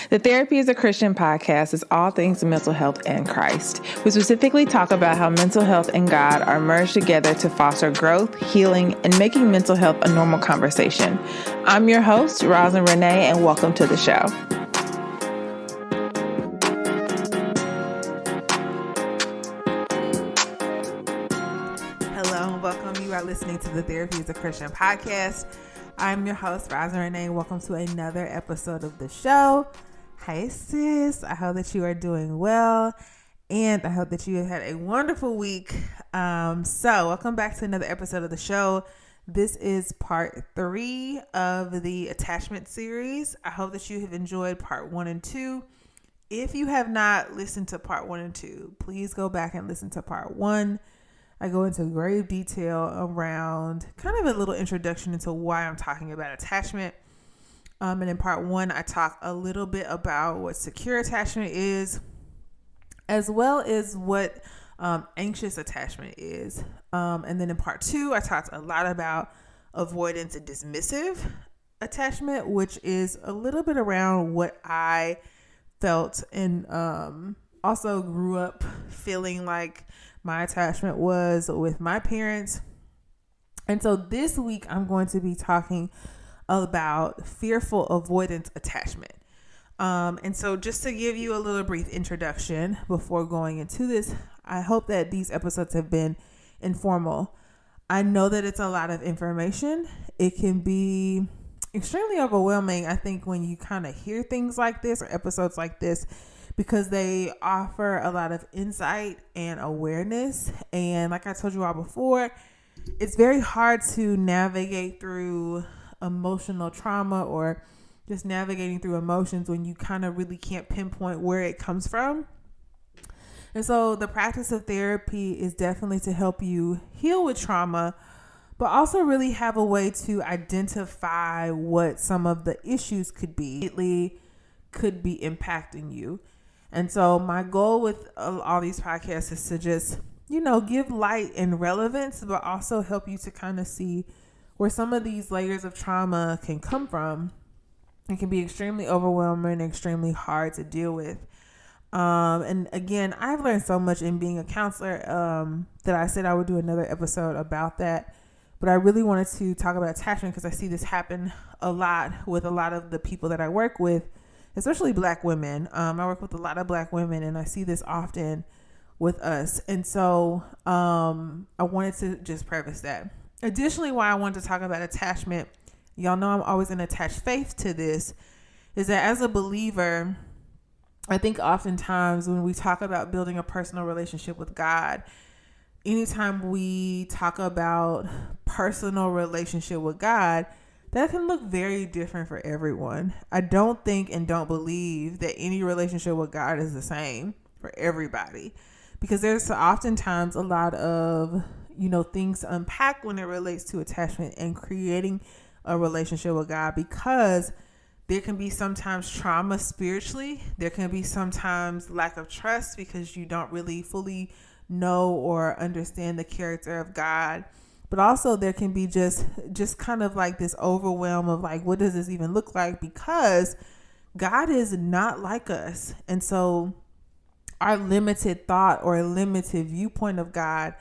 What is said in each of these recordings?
The Therapy is a Christian podcast is all things mental health and Christ. We specifically talk about how mental health and God are merged together to foster growth, healing, and making mental health a normal conversation. I'm your host, Roslyn Renee, and welcome to the show. Hello and welcome. You are listening to the Therapy is a Christian podcast. I'm your host, Roslyn Renee. Welcome to another episode of the show. Hey sis, I hope that you are doing well and I hope that you have had a wonderful week. So welcome back to another episode of the show. This is part 3 of the attachment series. I hope that you have enjoyed part 1 and 2. If you have not listened to part 1 and 2, please go back and listen to part 1. I go into great detail around kind of a little introduction into why I'm talking about attachment. And in part 1, I talk a little bit about what secure attachment is, as well as what anxious attachment is. And then in part 2, I talked a lot about avoidance and dismissive attachment, which is a little bit around what I felt and also grew up feeling like my attachment was with my parents. And so this week, I'm going to be talking about fearful avoidance attachment. And so just to give you a little brief introduction before going into this, I hope that these episodes have been informal. I know that it's a lot of information. It can be extremely overwhelming, I think, when you kind of hear things like this or episodes like this, because they offer a lot of insight and awareness. And like I told you all before, it's very hard to navigate through emotional trauma or just navigating through emotions when you kind of really can't pinpoint where it comes from. And so the practice of therapy is definitely to help you heal with trauma, but also really have a way to identify what some of the issues could be impacting you. And so my goal with all these podcasts is to just, give light and relevance, but also help you to kind of see where some of these layers of trauma can come from. It can be extremely overwhelming and extremely hard to deal with. And again, I've learned so much in being a counselor that I said I would do another episode about that. But I really wanted to talk about attachment because I see this happen a lot with a lot of the people that I work with, especially Black women. I work with a lot of Black women and I see this often with us. And so I wanted to just preface that. Additionally, why I wanted to talk about attachment, y'all know I'm always going to attach faith to this, is that as a believer, I think oftentimes when we talk about building a personal relationship with God, anytime we talk about personal relationship with God, that can look very different for everyone. I don't think and don't believe that any relationship with God is the same for everybody, because there's oftentimes a lot of things to unpack when it relates to attachment and creating a relationship with God, because there can be sometimes trauma spiritually. There can be sometimes lack of trust because you don't really fully know or understand the character of God. But also there can be just kind of like this overwhelm of like, what does this even look like? Because God is not like us. And so our limited thought or limited viewpoint of God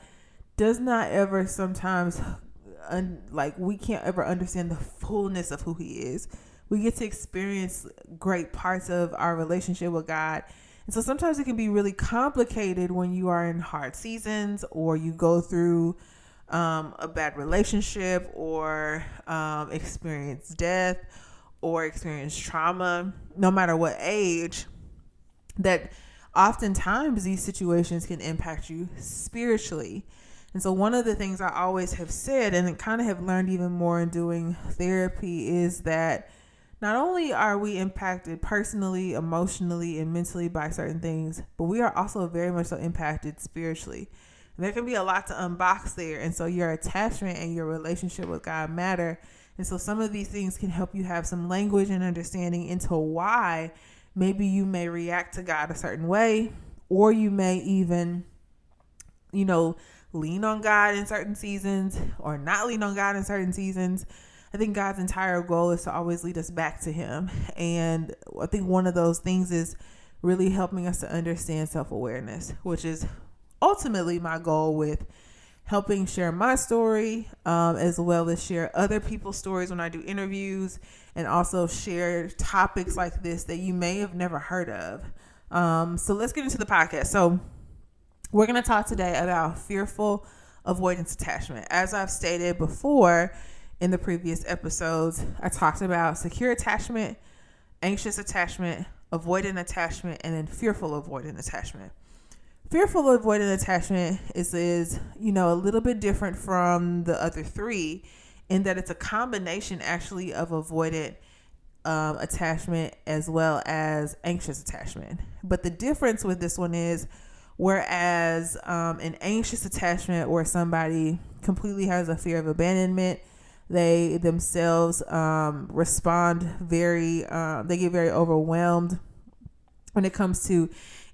does not ever sometimes, we can't ever understand the fullness of who he is. We get to experience great parts of our relationship with God. And so sometimes it can be really complicated when you are in hard seasons or you go through a bad relationship or experience death or experience trauma, no matter what age, that oftentimes these situations can impact you spiritually. And so one of the things I always have said and kind of have learned even more in doing therapy is that not only are we impacted personally, emotionally, and mentally by certain things, but we are also very much so impacted spiritually. And there can be a lot to unbox there. And so your attachment and your relationship with God matter. And so some of these things can help you have some language and understanding into why maybe you may react to God a certain way, or you may even, lean on God in certain seasons or not lean on God in certain seasons. I think God's entire goal is to always lead us back to him. And I think one of those things is really helping us to understand self-awareness, which is ultimately my goal with helping share my story, as well as share other people's stories when I do interviews, and also share topics like this that you may have never heard of. So let's get into the podcast. So we're going to talk today about fearful avoidance attachment. As I've stated before in the previous episodes, I talked about secure attachment, anxious attachment, avoidant attachment, and then fearful avoidant attachment. Fearful avoidant attachment is a little bit different from the other three in that it's a combination actually of avoidant attachment as well as anxious attachment. But the difference with this one is, whereas an anxious attachment where somebody completely has a fear of abandonment, they themselves respond they get very overwhelmed when it comes to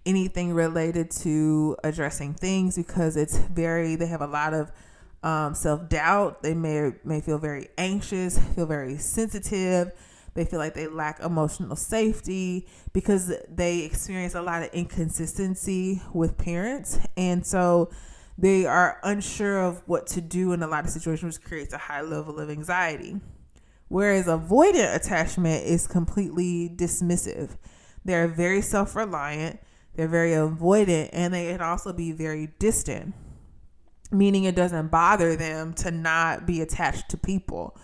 anything related to addressing things, because they have a lot of self-doubt. They may feel very anxious, feel very sensitive. They feel like they lack emotional safety because they experience a lot of inconsistency with parents. And so they are unsure of what to do in a lot of situations, which creates a high level of anxiety. Whereas avoidant attachment is completely dismissive. They're very self-reliant. They're very avoidant, and they can also be very distant, meaning it doesn't bother them to not be attached to people.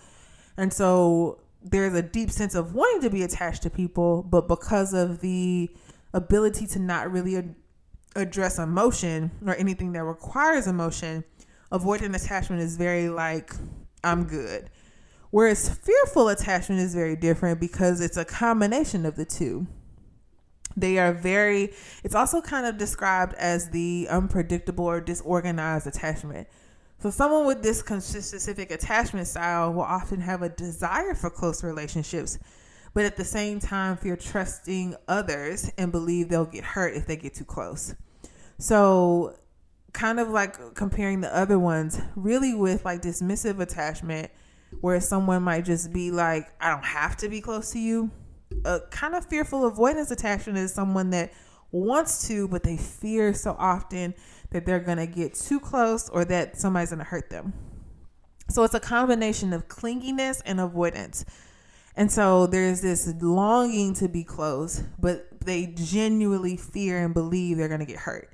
And so there's a deep sense of wanting to be attached to people, but because of the ability to not really address emotion or anything that requires emotion, avoidant attachment is very like, I'm good. Whereas fearful attachment is very different because it's a combination of the two. It's also kind of described as the unpredictable or disorganized attachment. So someone with this specific attachment style will often have a desire for close relationships, but at the same time fear trusting others and believe they'll get hurt if they get too close. So kind of like comparing the other ones, really with like dismissive attachment, where someone might just be like, I don't have to be close to you. A kind of fearful avoidance attachment is someone that wants to, but they fear so often that they're going to get too close or that somebody's going to hurt them. So it's a combination of clinginess and avoidance. And so there's this longing to be close, but they genuinely fear and believe they're going to get hurt.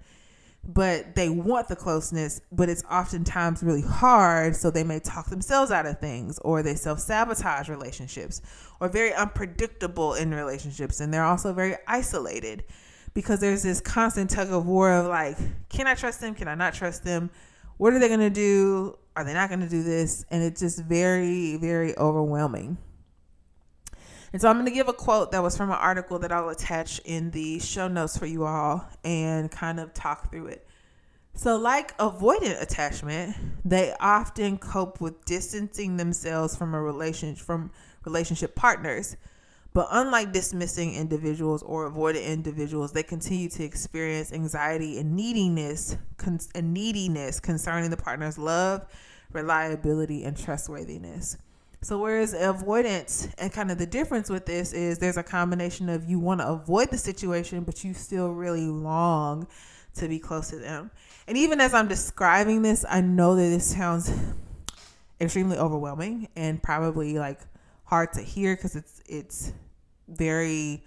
But they want the closeness, but it's oftentimes really hard. So they may talk themselves out of things, or they self-sabotage relationships, or very unpredictable in relationships. And they're also very isolated because there's this constant tug of war of like, can I trust them? Can I not trust them? What are they going to do? Are they not going to do this? And it's just very, very overwhelming. And so I'm going to give a quote that was from an article that I'll attach in the show notes for you all and kind of talk through it. So like avoidant attachment, they often cope with distancing themselves from relationship partners. But unlike dismissing individuals or avoidant individuals, they continue to experience anxiety and neediness concerning the partner's love, reliability, and trustworthiness. So whereas avoidance, and kind of the difference with this is there's a combination of you want to avoid the situation, but you still really long to be close to them. And even as I'm describing this, I know that this sounds extremely overwhelming and probably like hard to hear because it's very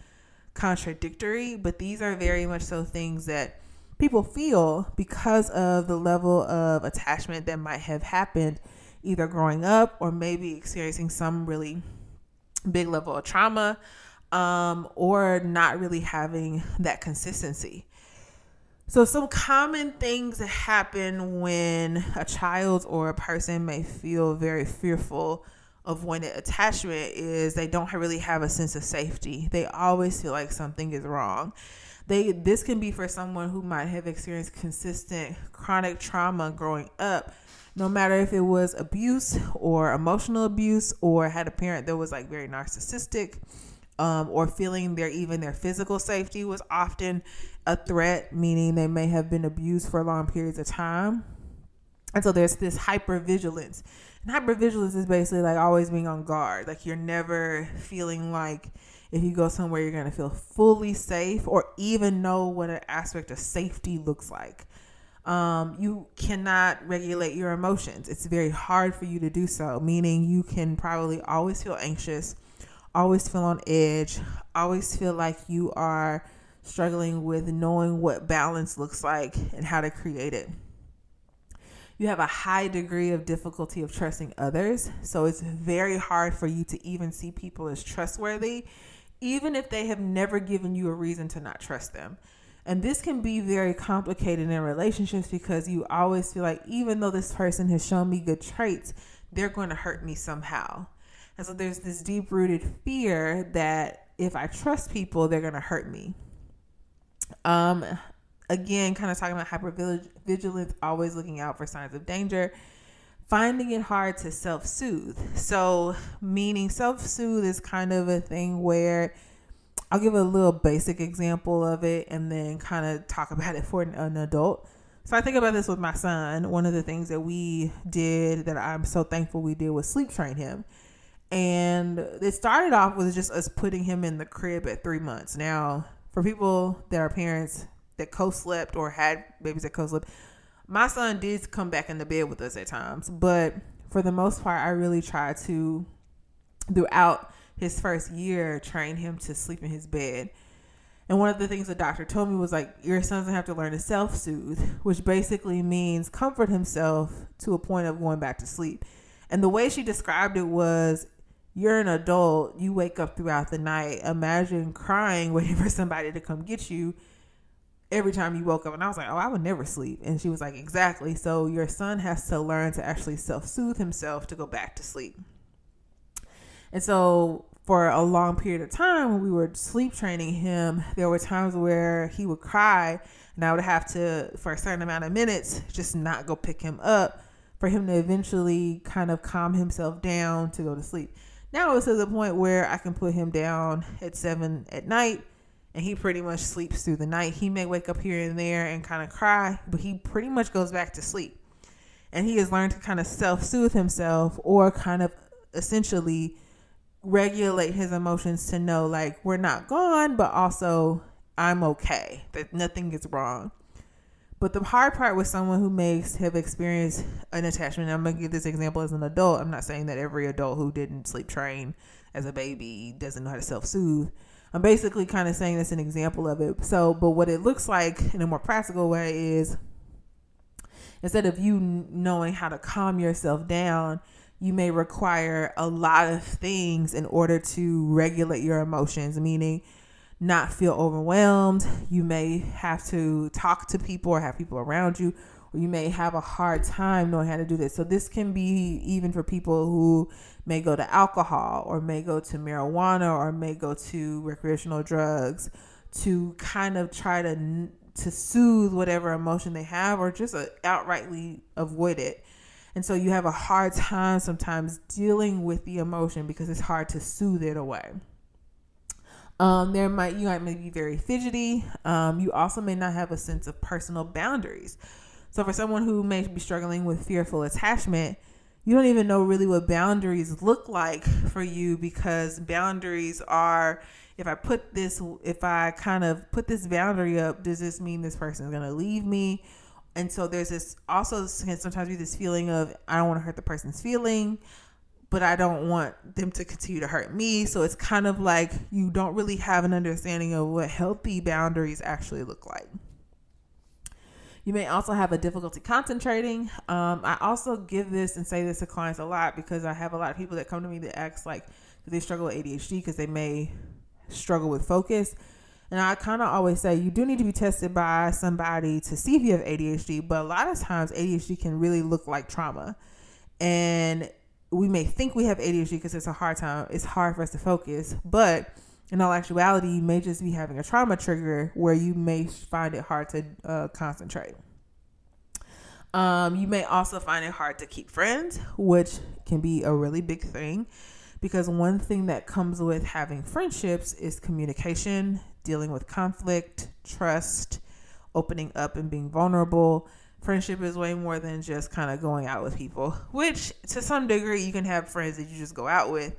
contradictory, but these are very much so things that people feel because of the level of attachment that might have happened either growing up or maybe experiencing some really big level of trauma, or not really having that consistency. So some common things that happen when a child or a person may feel very fearful of avoidant attachment is they don't really have a sense of safety. They always feel like something is wrong. This can be for someone who might have experienced consistent chronic trauma growing up, no matter if it was abuse or emotional abuse, or had a parent that was like very narcissistic, or feeling their physical safety was often a threat, meaning they may have been abused for long periods of time. And so there's this hypervigilance. And hypervigilance is basically like always being on guard. Like you're never feeling like if you go somewhere, you're going to feel fully safe or even know what an aspect of safety looks like. You cannot regulate your emotions. It's very hard for you to do so, meaning you can probably always feel anxious, always feel on edge, always feel like you are struggling with knowing what balance looks like and how to create it. You have a high degree of difficulty of trusting others. So it's very hard for you to even see people as trustworthy, even if they have never given you a reason to not trust them. And this can be very complicated in relationships because you always feel like even though this person has shown me good traits, they're going to hurt me somehow. And so there's this deep-rooted fear that if I trust people, they're going to hurt me. Again, kind of talking about hypervigilance, always looking out for signs of danger, finding it hard to self-soothe. So meaning self-soothe is kind of a thing where I'll give a little basic example of it and then kind of talk about it for an adult. So I think about this with my son. One of the things that we did that I'm so thankful we did was sleep train him. And it started off with just us putting him in the crib at 3 months. Now, for people that are parents that co-slept or had babies that co-slept, my son did come back into bed with us at times. But for the most part, I really tried to, throughout his first year, train him to sleep in his bed. And one of the things the doctor told me was like, your son's gonna have to learn to self-soothe, which basically means comfort himself to a point of going back to sleep. And the way she described it was, you're an adult, you wake up throughout the night. Imagine crying, waiting for somebody to come get you every time you woke up. And I was like, oh, I would never sleep. And she was like, exactly. So your son has to learn to actually self-soothe himself to go back to sleep. And so for a long period of time when we were sleep training him, there were times where he would cry and I would have to, for a certain amount of minutes, just not go pick him up for him to eventually kind of calm himself down to go to sleep. Now it's to the point where I can put him down at 7 at night and he pretty much sleeps through the night. He may wake up here and there and kind of cry, but he pretty much goes back to sleep. And he has learned to kind of self-soothe himself or kind of essentially regulate his emotions to know like we're not gone, but also I'm okay, that nothing is wrong. But the hard part with someone who may have experienced an attachment, and I'm going to give this example as an adult. I'm not saying that every adult who didn't sleep train as a baby doesn't know how to self-soothe. I'm basically kind of saying that's an example of it. So, but what it looks like in a more practical way is instead of you knowing how to calm yourself down, you may require a lot of things in order to regulate your emotions, meaning not feel overwhelmed. You may have to talk to people or have people around you, or you may have a hard time knowing how to do this. So this can be even for people who may go to alcohol or may go to marijuana or may go to recreational drugs to kind of try to soothe whatever emotion they have or just outrightly avoid it. And so you have a hard time sometimes dealing with the emotion because it's hard to soothe it away. You might be very fidgety. You also may not have a sense of personal boundaries. So for someone who may be struggling with fearful attachment, you don't even know really what boundaries look like for you, because boundaries are, if I kind of put this boundary up, does this mean this person is going to leave me? And so there's this also can sometimes be this feeling of, I don't want to hurt the person's feeling, but I don't want them to continue to hurt me. So it's kind of like you don't really have an understanding of what healthy boundaries actually look like. You may also have a difficulty concentrating. I also give this and say this to clients a lot because I have a lot of people that come to me that ask like, do they struggle with ADHD because they may struggle with focus? And I kind of always say you do need to be tested by somebody to see if you have ADHD, but a lot of times ADHD can really look like trauma. And we may think we have ADHD because it's hard for us to focus, but in all actuality, you may just be having a trauma trigger where you may find it hard to concentrate. You may also find it hard to keep friends, which can be a really big thing, because one thing that comes with having friendships is communication, dealing with conflict, trust, opening up and being vulnerable, friendship is way more than just kind of going out with people, which to some degree you can have friends that you just go out with.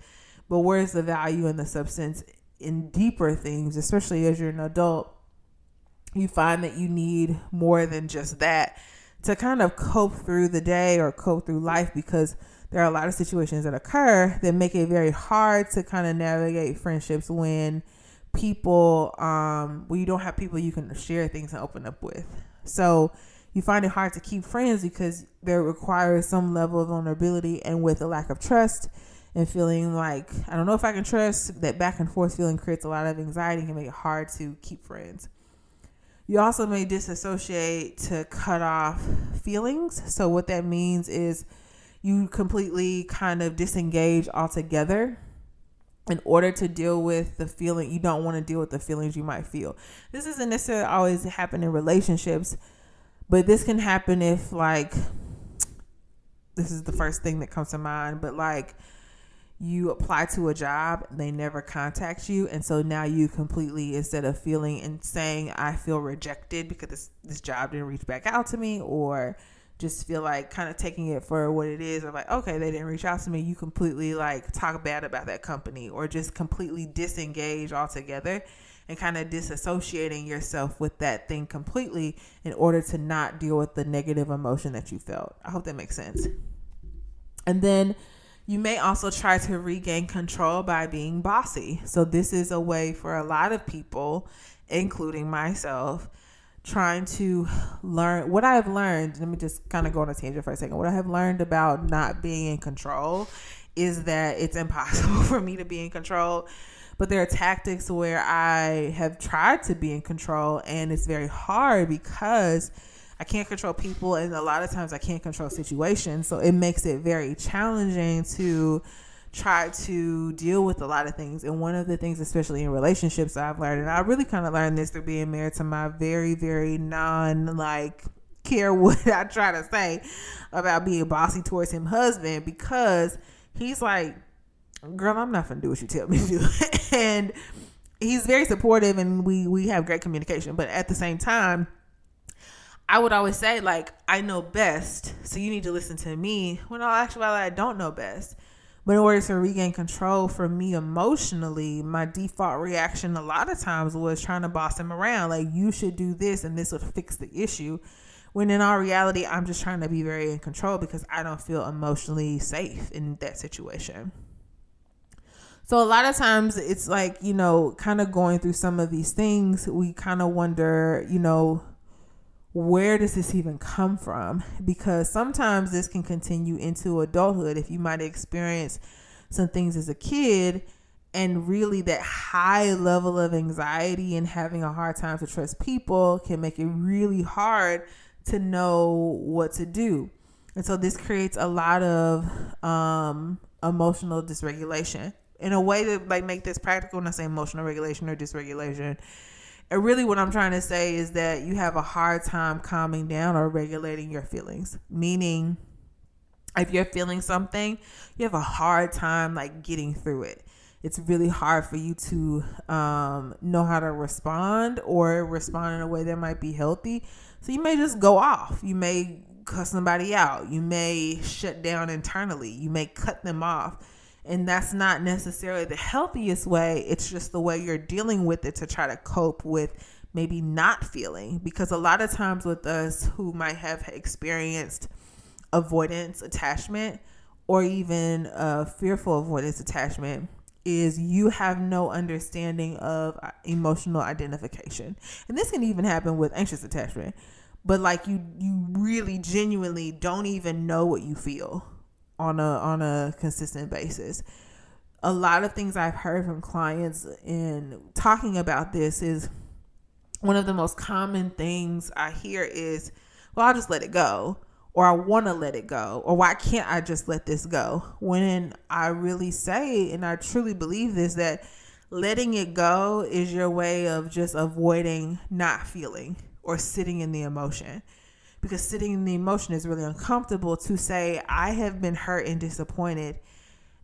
But where's the value and the substance in deeper things, especially as you're an adult? You find that you need more than just that to kind of cope through the day or cope through life, because there are a lot of situations that occur that make it very hard to kind of navigate friendships when people, when you don't have people you can share things and open up with. So you find it hard to keep friends because there requires some level of vulnerability, and with a lack of trust and feeling like, I don't know if I can trust, that back and forth feeling creates a lot of anxiety and can make it hard to keep friends. You also may disassociate to cut off feelings. So what that means is you completely kind of disengage altogether in order to deal with the feeling. You don't want to deal with the feelings you might feel. This isn't necessarily always happen in relationships, but this can happen if, like, this is the first thing that comes to mind, but like you apply to a job, they never contact you, and so now you completely, instead of feeling and saying I feel rejected because this job didn't reach back out to me, or just feel like kind of taking it for what it is, or like, okay, they didn't reach out to me, you completely like talk bad about that company, or just completely disengage altogether and kind of disassociating yourself with that thing completely in order to not deal with the negative emotion that you felt. I hope that makes sense. And then you may also try to regain control by being bossy. So this is a way for a lot of people, including myself, trying to learn. What I have learned, let me just kind of go on a tangent for a second. What I have learned about not being in control is that it's impossible for me to be in control. But there are tactics where I have tried to be in control, and it's very hard because I can't control people, and a lot of times I can't control situations. So it makes it very challenging to try to deal with a lot of things. And one of the things, especially in relationships, I've learned, and I really kind of learned this through being married to my very, very care what I try to say about being bossy towards him husband, because he's like, girl, I'm not gonna do what you tell me to do. And he's very supportive, and we have great communication. But at the same time, I would always say, like, I know best, so you need to listen to me, when in all actuality I don't know best. But in order to regain control for me emotionally, my default reaction a lot of times was trying to boss him around. Like, you should do this and this would fix the issue. When in all reality, I'm just trying to be very in control because I don't feel emotionally safe in that situation. So a lot of times it's like, kind of going through some of these things, we kind of wonder, where does this even come from? Because sometimes this can continue into adulthood. If you might experience some things as a kid, and really that high level of anxiety and having a hard time to trust people can make it really hard to know what to do. And so this creates a lot of emotional dysregulation. In a way to like make this practical, when I say emotional regulation or dysregulation, and really what I'm trying to say is that you have a hard time calming down or regulating your feelings. Meaning, if you're feeling something, you have a hard time like getting through it. It's really hard for you to know how to respond or respond in a way that might be healthy. So you may just go off. You may cuss somebody out. You may shut down internally. You may cut them off. And that's not necessarily the healthiest way. It's just the way you're dealing with it to try to cope with maybe not feeling. Because a lot of times with us who might have experienced avoidance attachment, or even fearful avoidance attachment, is you have no understanding of emotional identification. And this can even happen with anxious attachment. But like you really genuinely don't even know what you feel on a consistent basis. A lot of things I've heard from clients in talking about this is, one of the most common things I hear is, well, I'll just let it go, or I want to let it go, or why can't I just let this go? When I really say, and I truly believe this, that letting it go is your way of just avoiding not feeling or sitting in the emotion. Because sitting in the emotion is really uncomfortable to say, I have been hurt and disappointed.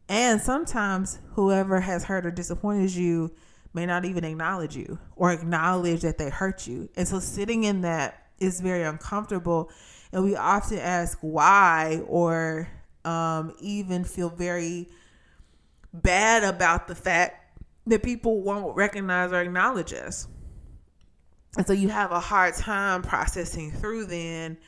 And sometimes whoever has hurt or disappointed you may not even acknowledge you or acknowledge that they hurt you. And so sitting in that is very uncomfortable. And we often ask why, or even feel very bad about the fact that people won't recognize or acknowledge us. And so you have a hard time processing through then,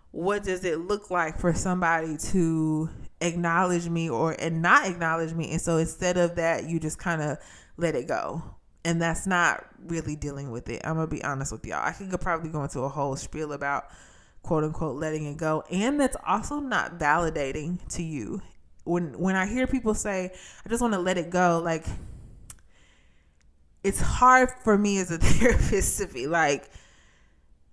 what does it look like for somebody to acknowledge me and not acknowledge me? And so instead of that, you just kind of let it go. And that's not really dealing with it. I'm going to be honest with y'all. I could probably go into a whole spiel about quote unquote letting it go. And that's also not validating to you. When I hear people say, I just want to let it go, like, it's hard for me as a therapist to be like,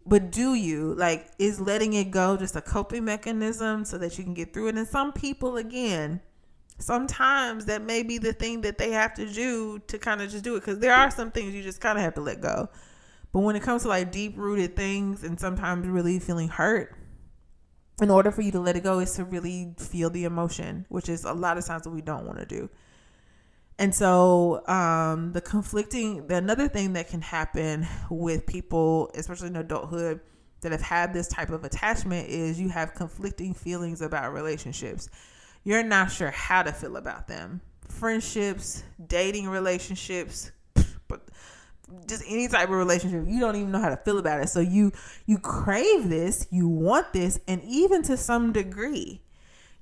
but do you? Like, is letting it go just a coping mechanism so that you can get through it? And some people, again, sometimes that may be the thing that they have to do to kind of just do it. Because there are some things you just kind of have to let go. But when it comes to like deep-rooted things and sometimes really feeling hurt, in order for you to let it go is to really feel the emotion, which is a lot of times what we don't want to do. And so another thing that can happen with people, especially in adulthood, that have had this type of attachment is you have conflicting feelings about relationships. You're not sure how to feel about them. Friendships, dating relationships, but just any type of relationship, you don't even know how to feel about it. So you crave this, you want this, and even to some degree,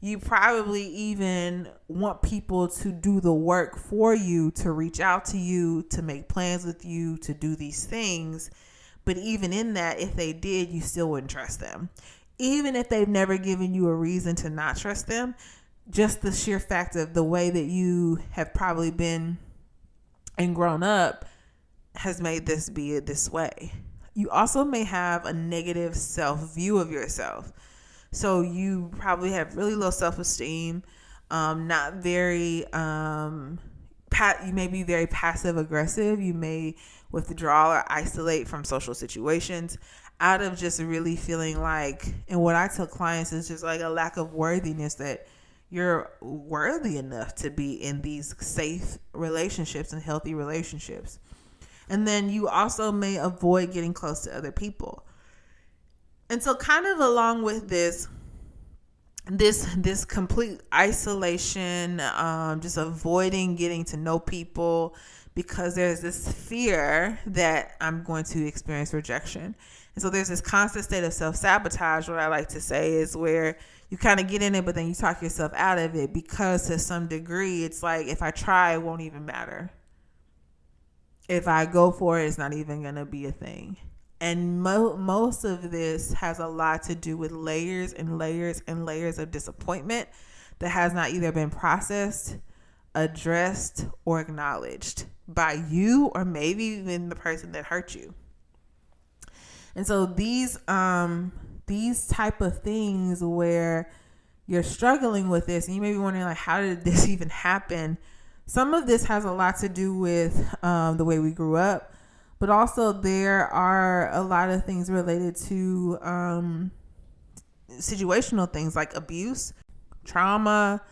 you probably even want people to do the work for you, to reach out to you, to make plans with you, to do these things. But even in that, if they did, you still wouldn't trust them. Even if they've never given you a reason to not trust them, just the sheer fact of the way that you have probably been and grown up has made this be this way. You also may have a negative self-view of yourself. So you probably have really low self-esteem, not very, you may be very passive aggressive. You may withdraw or isolate from social situations out of just really feeling like, and what I tell clients is just like a lack of worthiness, that you're worthy enough to be in these safe relationships and healthy relationships. And then you also may avoid getting close to other people. And so kind of along with this complete isolation, just avoiding getting to know people because there's this fear that I'm going to experience rejection. And so there's this constant state of self-sabotage, what I like to say, is where you kind of get in it, but then you talk yourself out of it because to some degree, it's like, if I try, it won't even matter. If I go for it, it's not even going to be a thing. And most of this has a lot to do with layers and layers and layers of disappointment that has not either been processed, addressed, or acknowledged by you or maybe even the person that hurt you. And so these type of things where you're struggling with this and you may be wondering, like, how did this even happen? Some of this has a lot to do with the way we grew up. But also there are a lot of things related to situational things like abuse, trauma.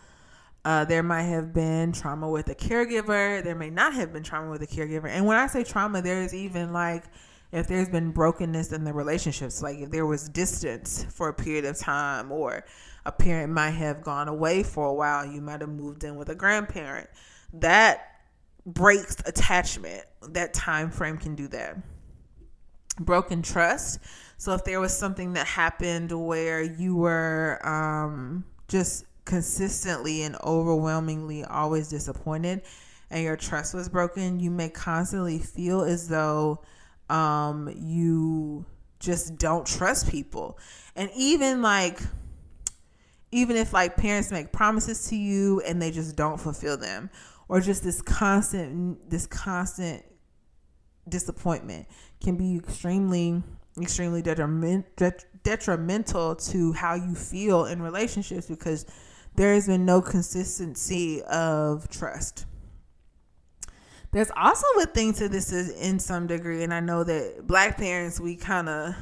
There might have been trauma with a caregiver. There may not have been trauma with a caregiver. And when I say trauma, there's even like if there's been brokenness in the relationships, like if there was distance for a period of time, or a parent might have gone away for a while, you might have moved in with a grandparent. That breaks attachment. That time frame can do that. Broken trust. So if there was something that happened where you were just consistently and overwhelmingly always disappointed and your trust was broken, you may constantly feel as though you just don't trust people. And even if like parents make promises to you and they just don't fulfill them, or just this constant disappointment can be extremely detrimental to how you feel in relationships, because there has been no consistency of trust. There's also a thing to this in some degree, and I know that Black parents, we kind of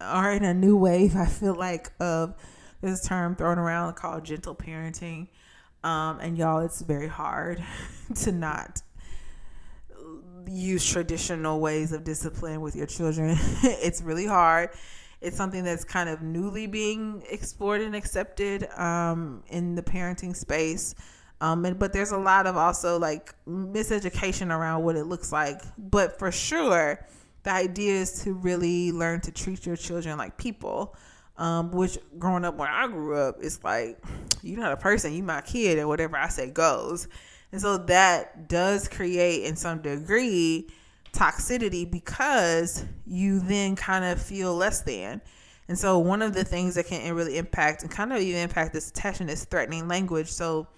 are in a new wave, I feel like, of this term thrown around called gentle parenting. And y'all, it's very hard to not use traditional ways of discipline with your children. It's really hard. it's something that's kind of newly being explored and accepted in the parenting space. But there's a lot of also like miseducation around what it looks like. But for sure, the idea is to really learn to treat your children like people. Which growing up when I grew up, it's like, you're not a person, you my kid, and whatever I say goes. And so that does create in some degree toxicity because you then kind of feel less than. And so one of the things that can really impact and kind of even impact this attachment is threatening language. So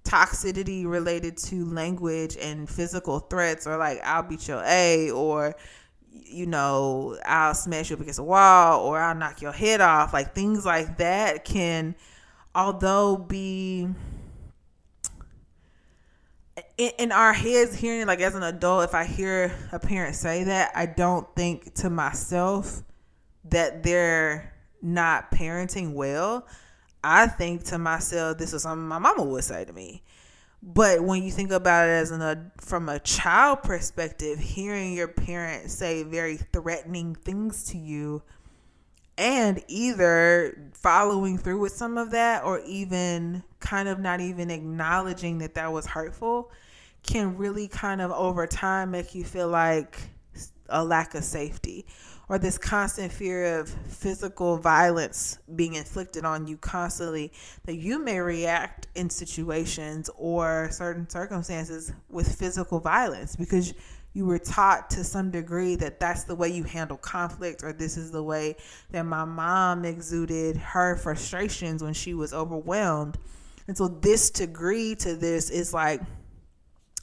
toxicity related to language and physical threats, or like, I'll beat your A, or I'll smash you up against a wall, or I'll knock your head off. Like things like that can, although be in our heads, hearing like as an adult, if I hear a parent say that, I don't think to myself that they're not parenting well. I think to myself, this is something my mama would say to me. But when you think about it from a child perspective, hearing your parent say very threatening things to you and either following through with some of that or even kind of not even acknowledging that was hurtful can really kind of over time make you feel like a lack of safety, or this constant fear of physical violence being inflicted on you constantly, that you may react in situations or certain circumstances with physical violence because you were taught to some degree that that's the way you handle conflict, or this is the way that my mom exuded her frustrations when she was overwhelmed. And so this degree to this is like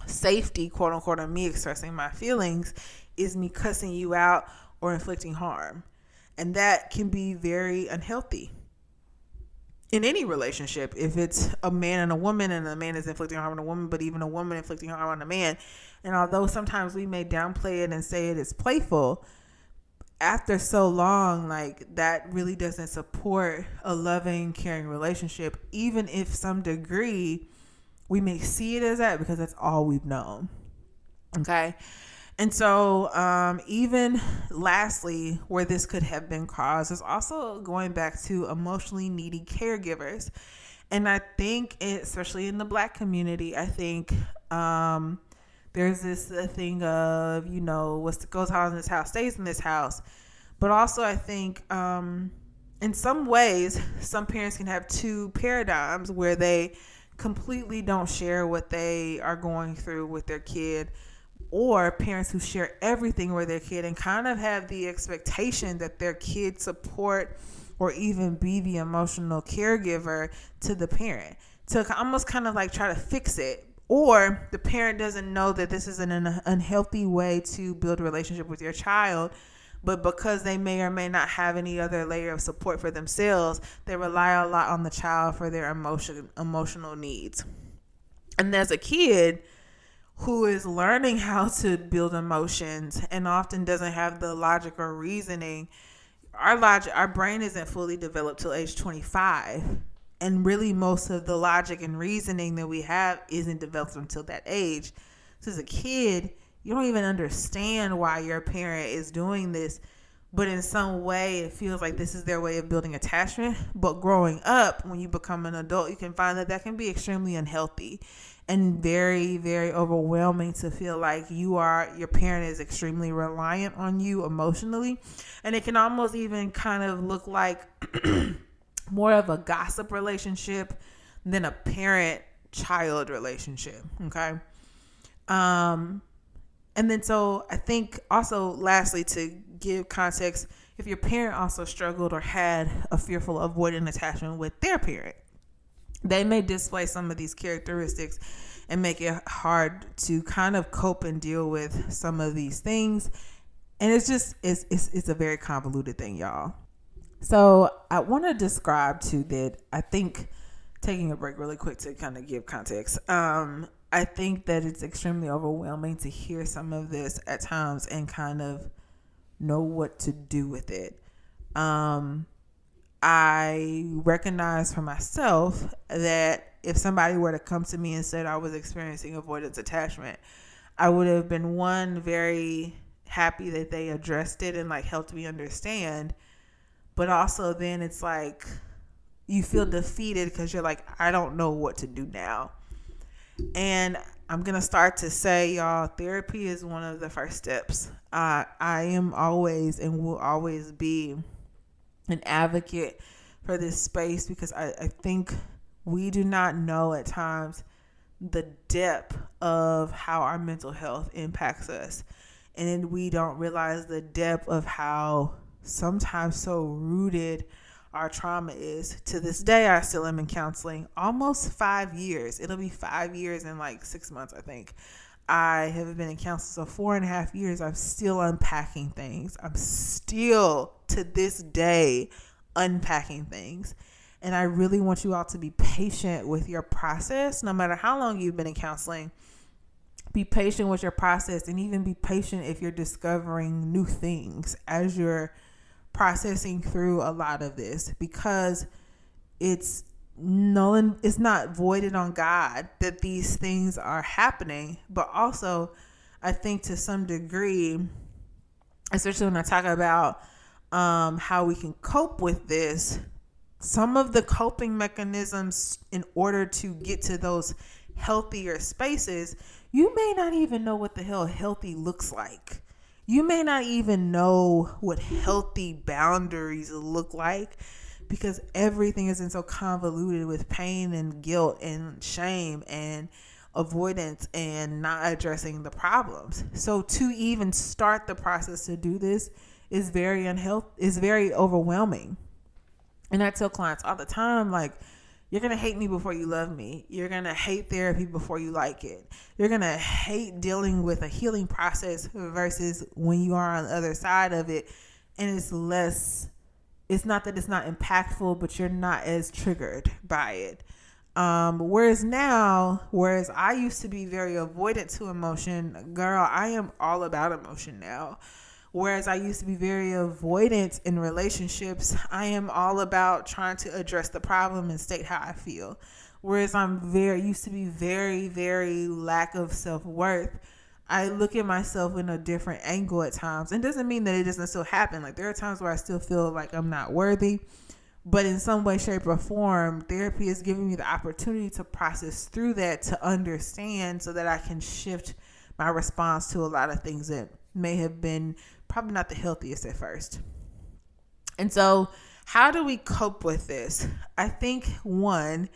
safety, quote unquote, of me expressing my feelings is me cussing you out or inflicting harm. And that can be very unhealthy in any relationship. If it's a man and a woman, and a man is inflicting harm on a woman, but even a woman inflicting harm on a man. And although sometimes we may downplay it and say it is playful, after so long, like that really doesn't support a loving, caring relationship, even if some degree we may see it as that because that's all we've known. Okay. And so even lastly, where this could have been caused is also going back to emotionally needy caregivers. And I think, especially in the Black community, I think there's this thing of, what goes on in this house stays in this house. But also I think in some ways, some parents can have two paradigms where they completely don't share what they are going through with their kid, or parents who share everything with their kid and kind of have the expectation that their kid support or even be the emotional caregiver to the parent, to almost kind of like try to fix it. Or the parent doesn't know that this is an unhealthy way to build a relationship with your child, but because they may or may not have any other layer of support for themselves, they rely a lot on the child for their emotional needs. And as a kid who is learning how to build emotions and often doesn't have the logic or reasoning, our brain isn't fully developed till age 25. And really most of the logic and reasoning that we have isn't developed until that age. So as a kid, you don't even understand why your parent is doing this, but in some way it feels like this is their way of building attachment. But growing up, when you become an adult, you can find that can be extremely unhealthy and very, very overwhelming to feel like your parent is extremely reliant on you emotionally. And it can almost even kind of look like more of a gossip relationship than a parent-child relationship. Okay. And then so I think also lastly, to give context, if your parent also struggled or had a fearful avoidant attachment with their parent, they may display some of these characteristics and make it hard to kind of cope and deal with some of these things. And it's a very convoluted thing, y'all. So I want to describe too that I think, taking a break really quick to kind of give context, I think that it's extremely overwhelming to hear some of this at times and kind of know what to do with it. I recognize for myself that if somebody were to come to me and said I was experiencing avoidance attachment, I would have been very happy that they addressed it and like helped me understand. but also then it's like you feel defeated because you're like, I don't know what to do now. And I'm going to start to say, y'all, therapy is one of the first steps. I am always and will always be an advocate for this space because I think we do not know at times the depth of how our mental health impacts us. And we don't realize the depth of how sometimes so rooted our trauma is. To this day, I still am in counseling. Almost 5 years. It'll be 5 years in like 6 months, I think. I have been in counseling, so 4.5 years. I'm still unpacking things. I'm still, to this day, unpacking things. And I really want you all to be patient with your process, no matter how long you've been in counseling. Be patient with your process, and even be patient if you're discovering new things as you're processing through a lot of this, because it's not voided on God that these things are happening. But also, I think to some degree, especially when I talk about how we can cope with this, some of the coping mechanisms in order to get to those healthier spaces, you may not even know what the hell healthy looks like. You may not even know what healthy boundaries look like, because everything isn't so convoluted with pain and guilt and shame and avoidance and not addressing the problems. So to even start the process to do this is very overwhelming. And I tell clients all the time, like, you're going to hate me before you love me. You're going to hate therapy before you like it. You're going to hate dealing with a healing process versus when you are on the other side of it. And it's not that it's not impactful, but you're not as triggered by it. Whereas I used to be very avoidant to emotion, girl, I am all about emotion now. Whereas I used to be very avoidant in relationships, I am all about trying to address the problem and state how I feel. Whereas used to be very, very lack of self-worth. I look at myself in a different angle at times. It doesn't mean that it doesn't still happen. Like, there are times where I still feel like I'm not worthy. But in some way, shape, or form, therapy is giving me the opportunity to process through that, to understand, so that I can shift my response to a lot of things that may have been probably not the healthiest at first. And so how do we cope with this? I think, one,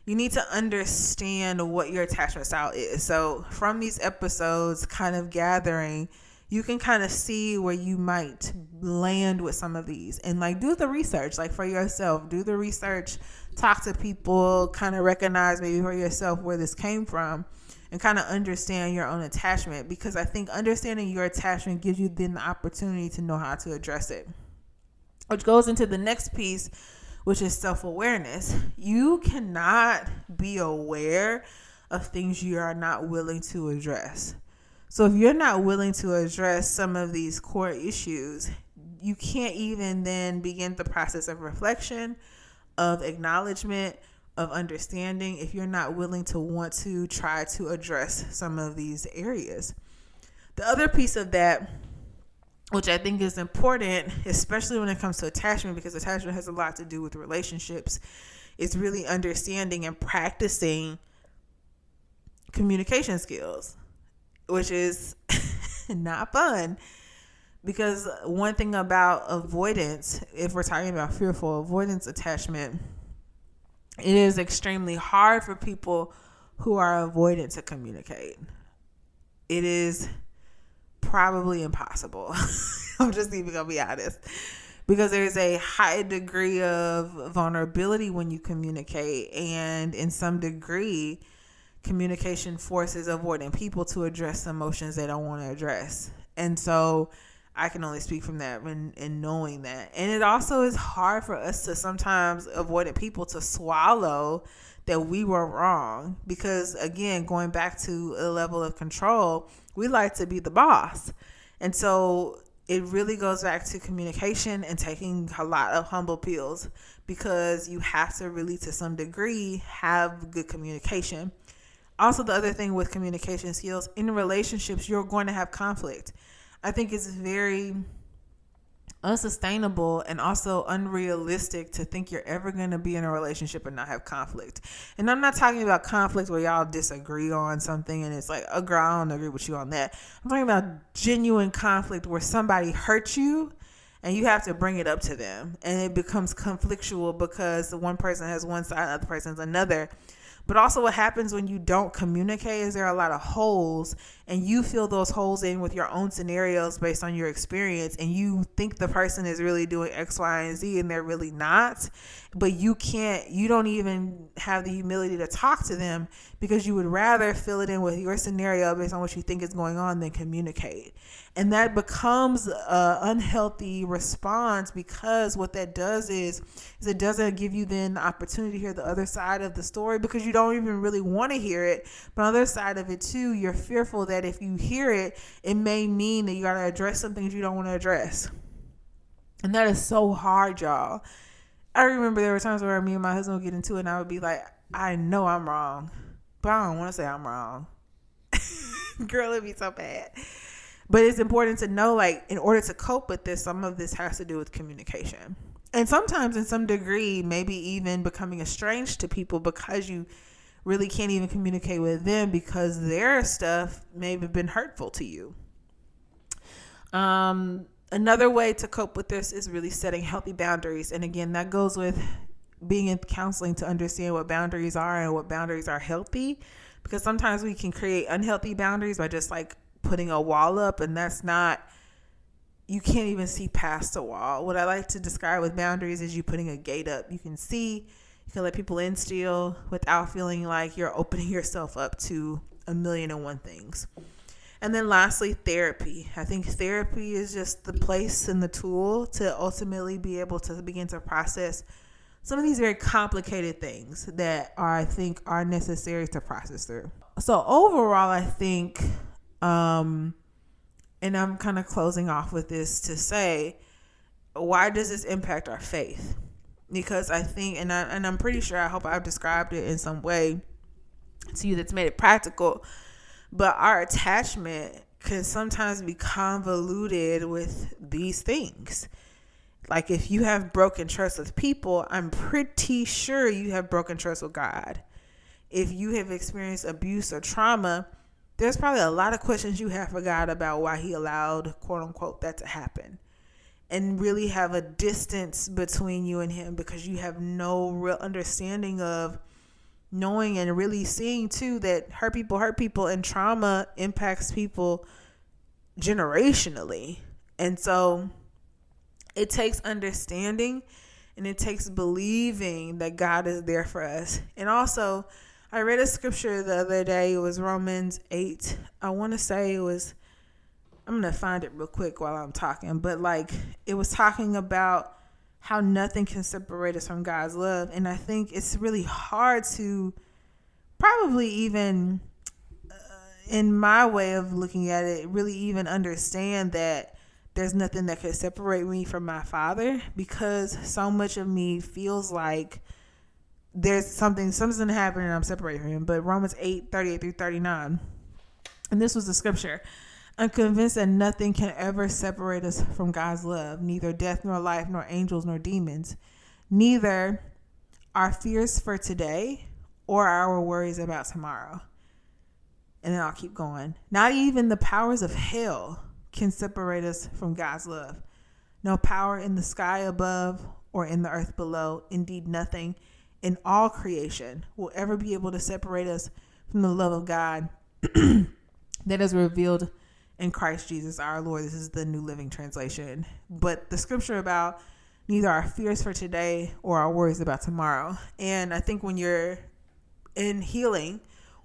you need to understand what your attachment style is. So from these episodes kind of gathering, you can kind of see where you might land with some of these, and like do the research, like for yourself, do the research, talk to people, kind of recognize maybe for yourself where this came from, and kind of understand your own attachment, because I think understanding your attachment gives you then the opportunity to know how to address it, which goes into the next piece, which is self-awareness. You cannot be aware of things you are not willing to address. So if you're not willing to address some of these core issues, you can't even then begin the process of reflection, of acknowledgement, of understanding, if you're not willing to want to try to address some of these areas. The other piece of that, which I think is important, especially when it comes to attachment, because attachment has a lot to do with relationships, is really understanding and practicing communication skills, which is not fun. Because one thing about avoidance, if we're talking about fearful avoidance attachment, it is extremely hard for people who are avoidant to communicate. It is probably impossible. I'm just even going to be honest. Because there's a high degree of vulnerability when you communicate. And in some degree, communication forces avoidant people to address emotions they don't want to address. And so I can only speak from that and knowing that. And it also is hard for us to sometimes avoidant people to swallow that we were wrong. Because again, going back to a level of control, we like to be the boss. And so it really goes back to communication and taking a lot of humble pills, because you have to really, to some degree, have good communication. Also, the other thing with communication skills, in relationships, you're going to have conflict. I think it's very unsustainable and also unrealistic to think you're ever going to be in a relationship and not have conflict. And I'm not talking about conflict where y'all disagree on something and it's like, oh girl, I don't agree with you on that. I'm talking about genuine conflict where somebody hurt you and you have to bring it up to them and it becomes conflictual because the one person has one side, the other person has another. But also what happens when you don't communicate is there are a lot of holes and you fill those holes in with your own scenarios based on your experience and you think the person is really doing X, Y, and Z and they're really not. But you don't even have the humility to talk to them because you would rather fill it in with your scenario based on what you think is going on than communicate. And that becomes an unhealthy response because what that does is it doesn't give you then the opportunity to hear the other side of the story because you don't even really want to hear it. But on the other side of it too, you're fearful that if you hear it, it may mean that you got to address some things you don't want to address. And that is so hard, y'all. I remember there were times where me and my husband would get into it and I would be like, I know I'm wrong, but I don't want to say I'm wrong. Girl, it'd be so bad. But it's important to know, like, in order to cope with this, some of this has to do with communication. And sometimes in some degree, maybe even becoming estranged to people because you really can't even communicate with them because their stuff may have been hurtful to you. Another way to cope with this is really setting healthy boundaries. And again, that goes with being in counseling to understand what boundaries are and what boundaries are healthy. Because sometimes we can create unhealthy boundaries by just like putting a wall up, and that's not, you can't even see past the wall. What I like to describe with boundaries is you putting a gate up. You can see, you can let people in still without feeling like you're opening yourself up to 1,000,001 things. And then lastly, therapy. I think therapy is just the place and the tool to ultimately be able to begin to process some of these very complicated things that I think are necessary to process through. So overall, I think, and I'm kind of closing off with this to say, why does this impact our faith? Because I think, and I'm pretty sure, I hope I've described it in some way to you that's made it practical, but our attachment can sometimes be convoluted with these things. Like if you have broken trust with people, I'm pretty sure you have broken trust with God. If you have experienced abuse or trauma, there's probably a lot of questions you have for God about why he allowed, quote unquote, that to happen. And really have a distance between you and him because you have no real understanding of knowing and really seeing too that hurt people and trauma impacts people generationally. And so it takes understanding and it takes believing that God is there for us. And also, I read a scripture the other day. It was Romans 8. I want to say it was, I'm going to find it real quick while I'm talking, but like it was talking about how nothing can separate us from God's love. And I think it's really hard to probably even, in my way of looking at it, really even understand that there's nothing that could separate me from my Father, because so much of me feels like there's something's happening and I'm separated from him. But Romans 8:38-39, and this was the scripture: I'm convinced that nothing can ever separate us from God's love, neither death nor life, nor angels nor demons, neither our fears for today or our worries about tomorrow. And then I'll keep going. Not even the powers of hell can separate us from God's love. No power in the sky above or in the earth below, indeed nothing in all creation, will ever be able to separate us from the love of God that is revealed in Christ Jesus our Lord. This is the New Living Translation. But the scripture about neither our fears for today or our worries about tomorrow. And I think when you're in healing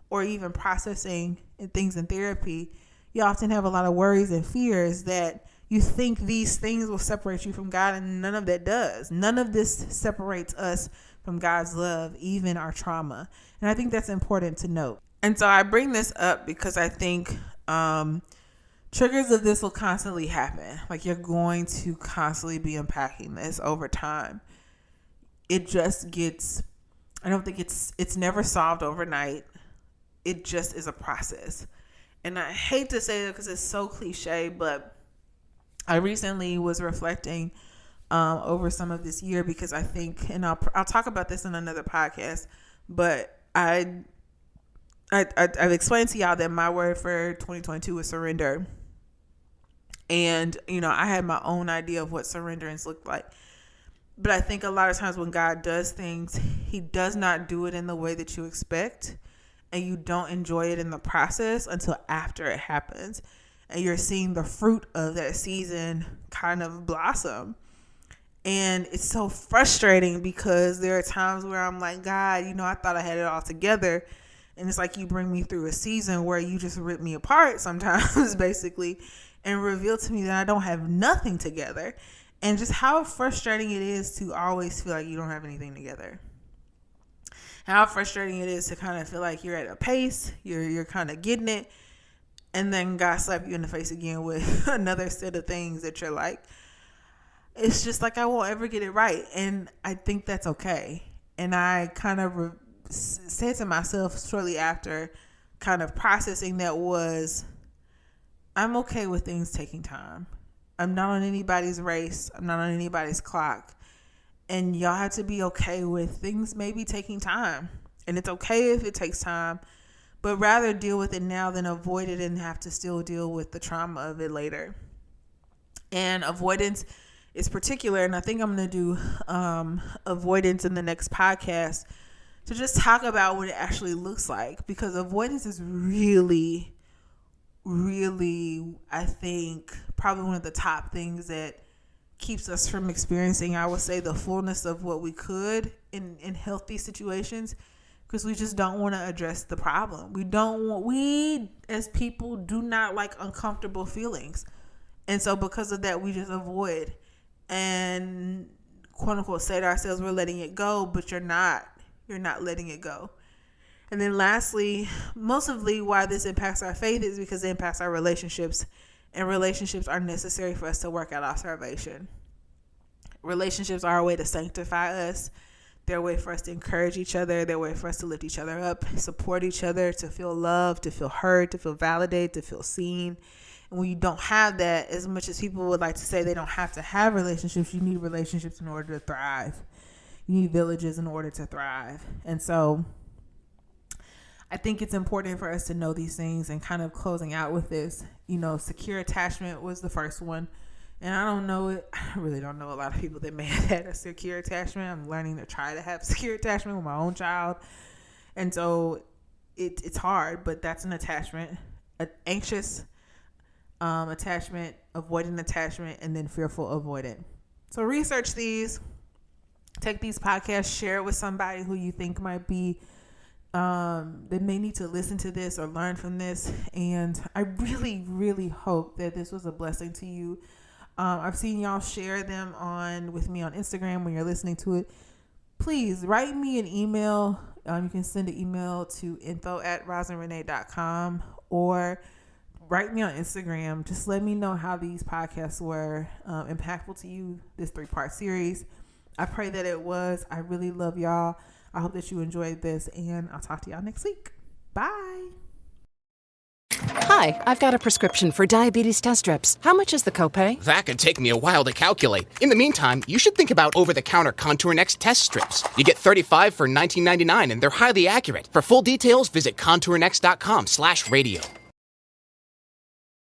or even processing things in therapy, you often have a lot of worries and fears that you think these things will separate you from God, and none of that does. None of this separates us from God's love, even our trauma. And I think that's important to note. And so I bring this up because I think triggers of this will constantly happen. Like you're going to constantly be unpacking this over time. It just gets, I don't think it's never solved overnight. It just is a process. And I hate to say that because it's so cliche, but I recently was reflecting over some of this year, because I think, and I'll talk about this in another podcast, but I've explained to y'all that my word for 2022 is surrender. And, I had my own idea of what surrenderance looked like. But I think a lot of times when God does things, he does not do it in the way that you expect. And you don't enjoy it in the process until after it happens. And you're seeing the fruit of that season kind of blossom. And it's so frustrating, because there are times where I'm like, God, I thought I had it all together. And it's like you bring me through a season where you just rip me apart sometimes, basically, and reveal to me that I don't have nothing together. And just how frustrating it is to always feel like you don't have anything together. How frustrating it is to kind of feel like you're at a pace, you're kind of getting it, and then God slap you in the face again with another set of things that you're like, it's just like I won't ever get it right. And I think that's okay. And I kind of said to myself shortly after, kind of processing that, was I'm okay with things taking time. I'm not on anybody's race. I'm not on anybody's clock. And y'all have to be okay with things maybe taking time. And it's okay if it takes time, but rather deal with it now than avoid it and have to still deal with the trauma of it later. And avoidance is particular, and I think I'm going to do avoidance in the next podcast to just talk about what it actually looks like, because avoidance is really, really, I think, probably one of the top things that keeps us from experiencing, I would say, the fullness of what we could in healthy situations, because we just don't want to address the problem. We as people do not like uncomfortable feelings. And so because of that, we just avoid and quote unquote say to ourselves, we're letting it go, but you're not letting it go. And then lastly, mostly why this impacts our faith is because it impacts our relationships, and relationships are necessary for us to work out our salvation. Relationships are a way to sanctify us. They're a way for us to encourage each other. They're a way for us to lift each other up, support each other, to feel loved, to feel heard, to feel validated, to feel seen. And when you don't have that, as much as people would like to say they don't have to have relationships, you need relationships in order to thrive. You need villages in order to thrive. And so I think it's important for us to know these things. And kind of closing out with this, secure attachment was the first one. And I really don't know a lot of people that may have had a secure attachment. I'm learning to try to have secure attachment with my own child. And so it's hard, but that's an attachment. An anxious attachment, avoidant attachment, and then fearful avoidant. So research these. Take these podcasts, share it with somebody who you think might be that may need to listen to this or learn from this. And I really, really hope that this was a blessing to you. I've seen y'all share them with me on Instagram when you're listening to it. Please write me an email. You can send an email to info@roslynrenee.com or write me on Instagram. Just let me know how these podcasts were impactful to you, this 3-part series. I pray that it was. I really love y'all. I hope that you enjoyed this, and I'll talk to y'all next week. Bye. Hi, I've got a prescription for diabetes test strips. How much is the copay? That could take me a while to calculate. In the meantime, you should think about over-the-counter Contour Next test strips. You get 35 for $19.99, and they're highly accurate. For full details, visit contournext.com/radio.